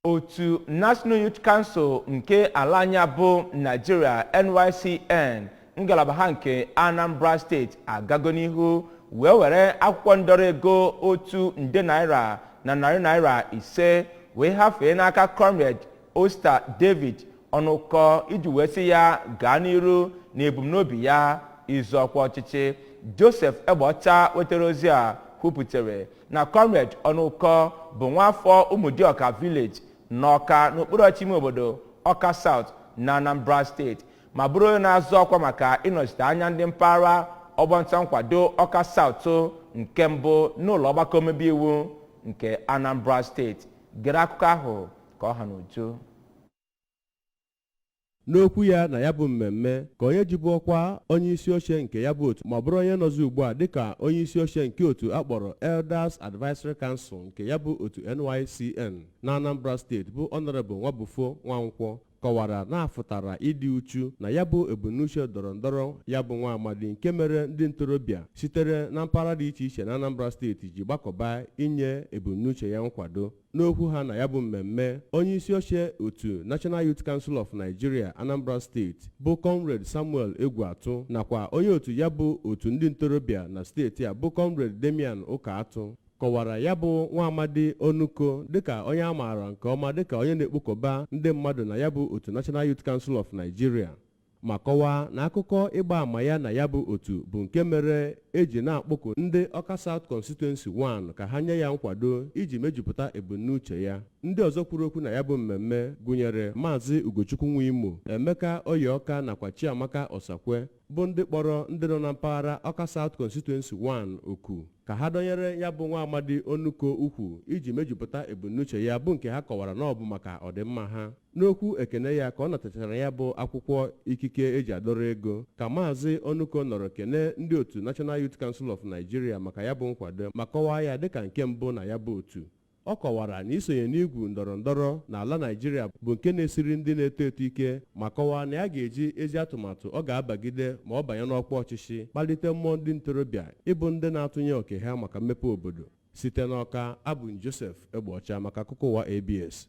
Otu National Youth Council nke ala anya bụ Nigeria NYCN ngalaba ha nke Anambra State agago n'ihu wee were akwụkwọ ndọrọ ego otu nde naira na narị naira ise wee hafee n'aka Comrade Oster David Onuko iji wee sị ya gaa n'iru na ebumnobi ya izu ọkwa ọchịchị. Joseph Ebumunche wetara ozi a kwuputere na Comrade Onuko bụ nwafọ Ụmụdịọka Village n'Ọka n'okpuru ọchịchị obodo Ọka South na Anambra State ma bụrụ onye na-azọ ọkwa maka ịnọchite anya ndị mpaghara ọgbanta nkwado Ọka South nke mbụ n'ụlọ ọgbakọ omebe iwu nke Anambra State. Gere akụkọ ahụ ka ọ ha n'uju. N'okwu ya na ya bụ mmemme ka onye jibu ọkwa onye isi oche nke ya bụ otu ma bụrụ onye nọzi ugbu a dịka onye isi oche nke otu akpọrọ Elders Advisory Council nke ya bụ otu NYCN na Anambra State bụ Honorable Nwabufo Nwankwọ kọwara na afụtara ịdị uchu na ya bụ ebumnuche ndọrọndọrọ ya bụ nwa amadi nke mere ndị ntorobịa sitere na mpaghara dị iche iche na Anambra Steeti ji gbakọba inye ebumnuche ya nkwado. N'okwu ha na ya bụ mmemme, onye isi oche otu National Youth Council of Nigeria Anambra State bụ Comrade Samuel Egwuatu nakwa onye otu ya bụ otu ndị ntorobịa na steeti a bụ Comrade Damian Ụkatụ kọwara ya bụ nwa amadi Onuko dịka onye a maara nke ọma dịka onye na-ekpokọba ndị mmadụ na ya bụ otu National Youth Council of Nigeria ma kọwaa na akụkọ ịgba ama ya na ya bụ otu bụ nke mere eji na-akpọku ndị Ọka South Constituency 1 ka ha nye ya nkwado iji mejupụta ebumnuche ya. Ndị ọzọ kwuru okwu na ya bụ mmemme gụnyere Maazị Ugochukwu Nwimo, Emeka Oyeọka nakwa Chiamaka Osakwe bụ ndị kpọrọ ndị nọ na mpaghara Ọka South Constituency 1 oku ka ha dọnyere ya bụ nwa amadi Onuko ukwu iji mejupụta ebumnuche ya bụ nke ha kọwara na ọ bụ maka ọdịmma ha. N'okwu ekene ya ka ọ natachara ya bụ akwụkwọ ikike eji adọrọ ego ka Maazị Onuko nọrọ kene ndị otu National Youth Council of Nigeria maka ya bụ nkwado ma kọwaa ya dịka nke mbụ na ya bụ otu. Ọ kọwara na isonye n'igwu ndọrọndọrọ n'ala Naịjirịa bụ nke na-esiri ndị na-eto eto ike ma kọwaa na ya ga-eji ezi atụmatụ ọ ga-abagide ma ọ banye n'ọkwa ọchịchị kpalite mmụọ ndị ntorobịa ịbụ ndị na-atụnye oke ha maka mmepe obodo. Site n'Ọka, abụ m Joseph Ebumunche maka akụkọ ụwa ABS.